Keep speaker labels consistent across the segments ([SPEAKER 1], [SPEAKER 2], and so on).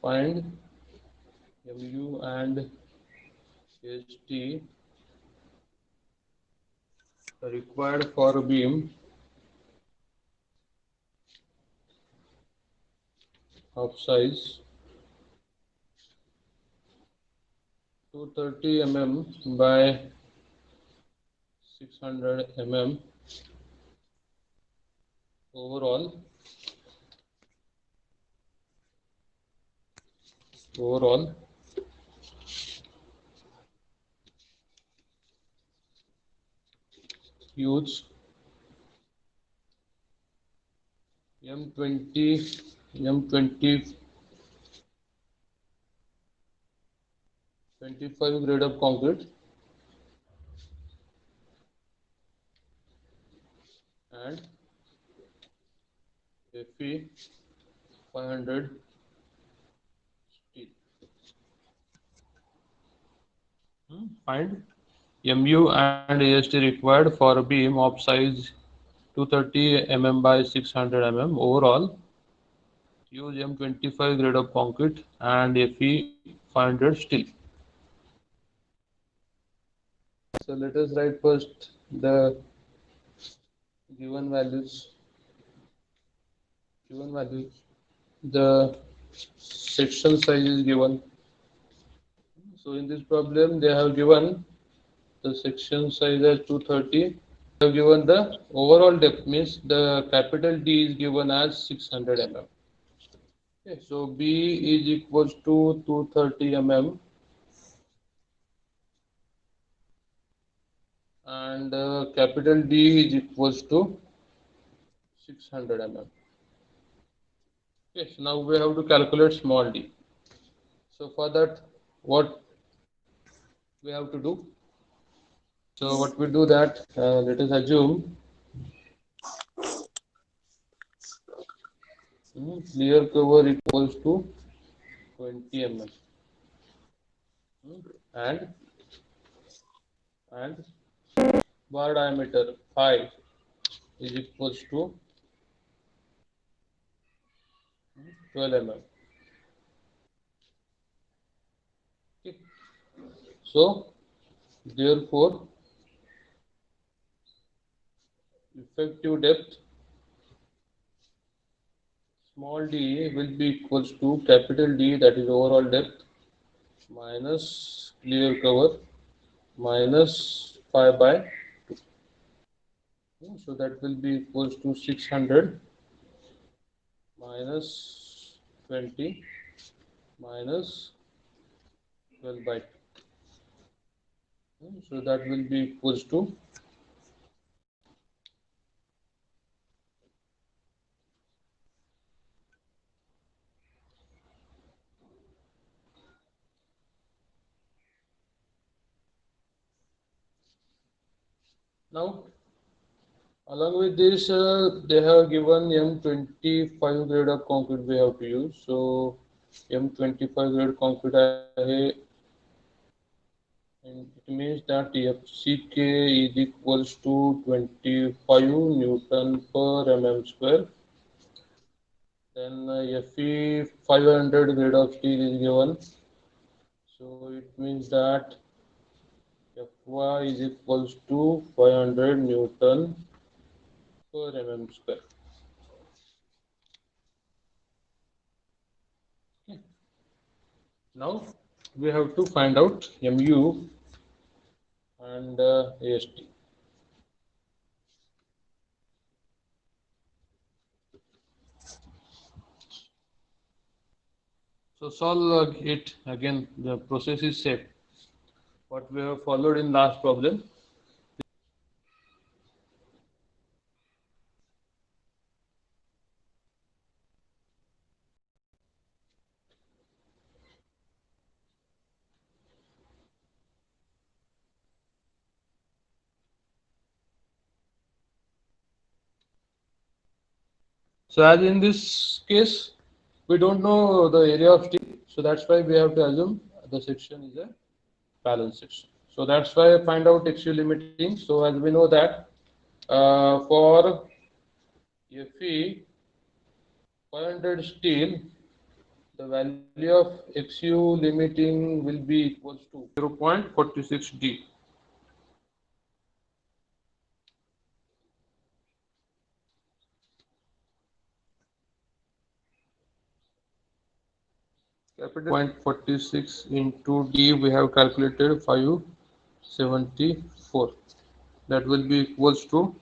[SPEAKER 1] find Mu and ST required for a beam of size 230 mm by 600 mm overall use M20 M20 25 grade of concrete and Fe 500 steel. Find Mu and AST required for a beam of size 230 mm by 600 mm overall. Use M25 grade of concrete and Fe 500 steel. So let us write first the given values. The section size is given. So in this problem they have given the section size as 230. They have given the overall depth, means the capital D is given as 600 mm. Okay, so B is equals to 230 mm and capital D is equals to 600 mm. Okay, so now we have to calculate small d. So for that, what we have to do? So what we do that, let us assume clear cover equals to 20 mm and and bar diameter 5 is equals to 12 mm. Okay. So therefore effective depth small d will be equals to capital D, that is overall depth, minus clear cover minus 5 by 2. So that will be equals to 600 minus 20 minus 12 by 2. So that will be equals to now. Along with this, they have given M25 grade of concrete we have to use. So M25 grade concrete and it means that FCK is equals to 25 Newton per mm square. Then Fe 500 grade of steel is given. So it means that Fy is equals to 500 Newton per mm square. Okay. Now we have to find out Mu and AST. So solve it again. The process is same. What we have followed in last problem. So as in this case, we don't know the area of steel, so that's why we have to assume the section is a balance section. So that's why I find out XU limiting. So as we know that for Fe 500 steel, the value of XU limiting will be equals to 0.46D. Capital 0.46 into D, we have calculated 574. That will be equals to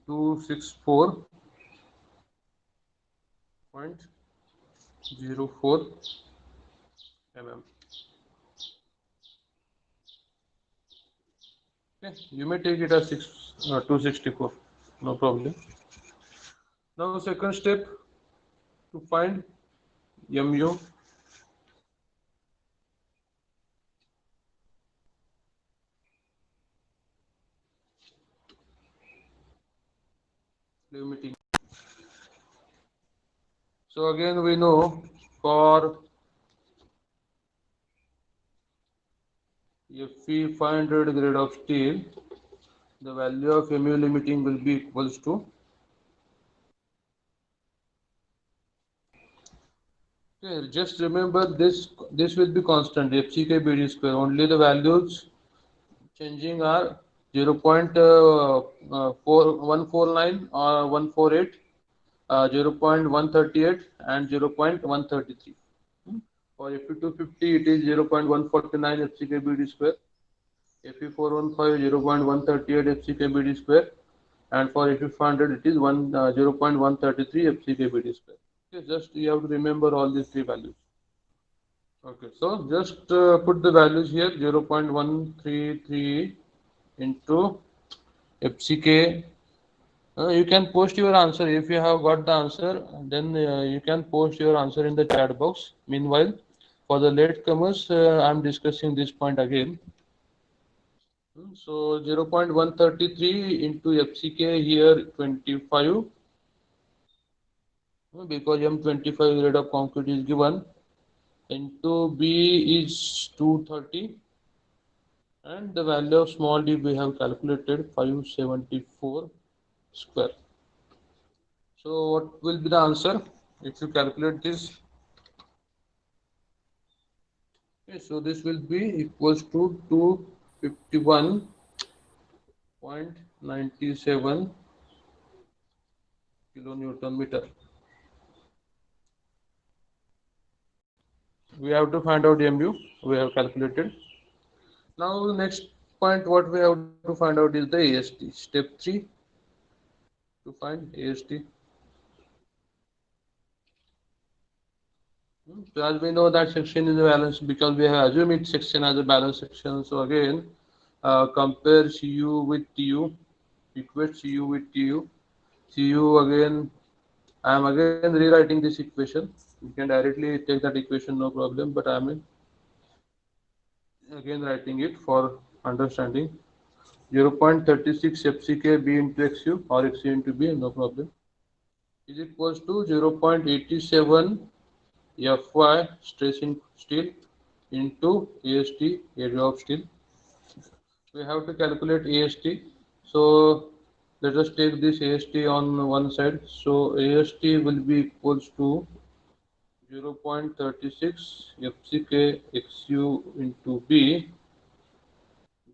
[SPEAKER 1] 264.04 mm. Okay, you may take it as 264, no problem. Now second step, to find MU. Limiting. So again we know for Fe 500 grade of steel, the value of MU limiting will be equals to, okay, just remember this will be constant FCK BD square. Only the values changing are 0.149 or 148, 0.138 and 0.133. For Fe250 it is 0.149 FCKBD square, Fe415 0.138 FCKBD square, and for Fe500 it is 0.133 FCKBD square. Okay, just you have to remember all these three values. Okay, so just put the values here, 0.133 into FCK. You can post your answer if you have got the answer. Then you can post your answer in the chat box. Meanwhile, for the latecomers, I'm discussing this point again. So 0.133 into FCK here 25, because M25 grade of concrete is given, into B is 230, and the value of small d we have calculated 574 square. So what will be the answer if you calculate this? Okay, so this will be equals to 251.97 kilonewton meter. We have to find out MU. We have calculated. Now the next point what we have to find out is the AST. Step 3, to find AST. So as we know that section is a balance, because we have assumed it section as a balance section. So again, compare CU with TU, equate CU with TU. CU again, I am again rewriting this equation. You can directly take that equation, no problem, but I am again writing it for understanding. 0.36 FCK B into XU or XU into B, no problem, is equals to 0.87 Fy stress in steel into AST area of steel. We have to calculate AST. So let us take this AST on one side. So AST will be equals to 0.36 FCK XU into B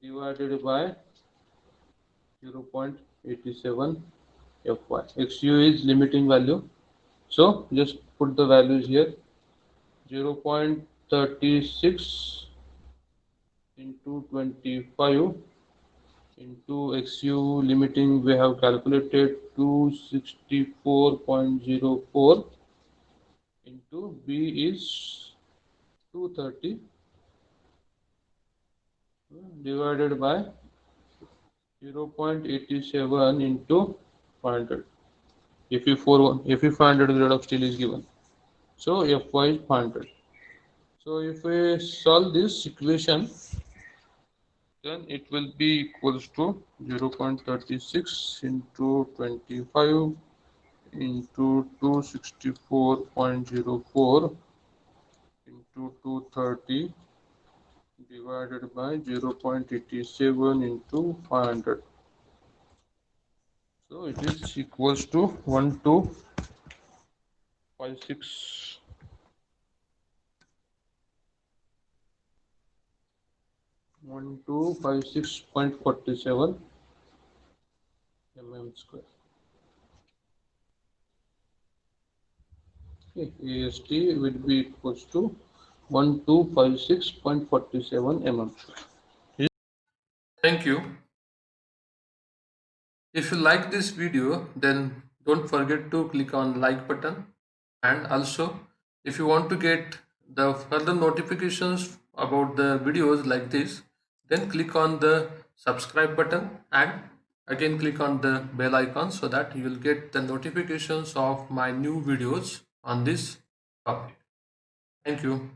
[SPEAKER 1] divided by 0.87 Fy. XU is limiting value. So just put the values here. 0.36 into 25 into XU limiting we have calculated 264.04 into B is 230 divided by 0.87 into 500. Fe 500 grade of steel is given. So Fy is 500. So if we solve this equation, then it will be equals to 0.36 into 25 into 264.04 into 230 divided by 0.87 into 500. So it is equals to 1256 1256.47 mm square. Okay, AST will be equals to 1256.47 mm square. Thank you. If you like this video, then don't forget to click on like button, and also if you want to get the further notifications about the videos like this, then click on the subscribe button and again click on the bell icon so that you will get the notifications of my new videos on this topic. Thank you.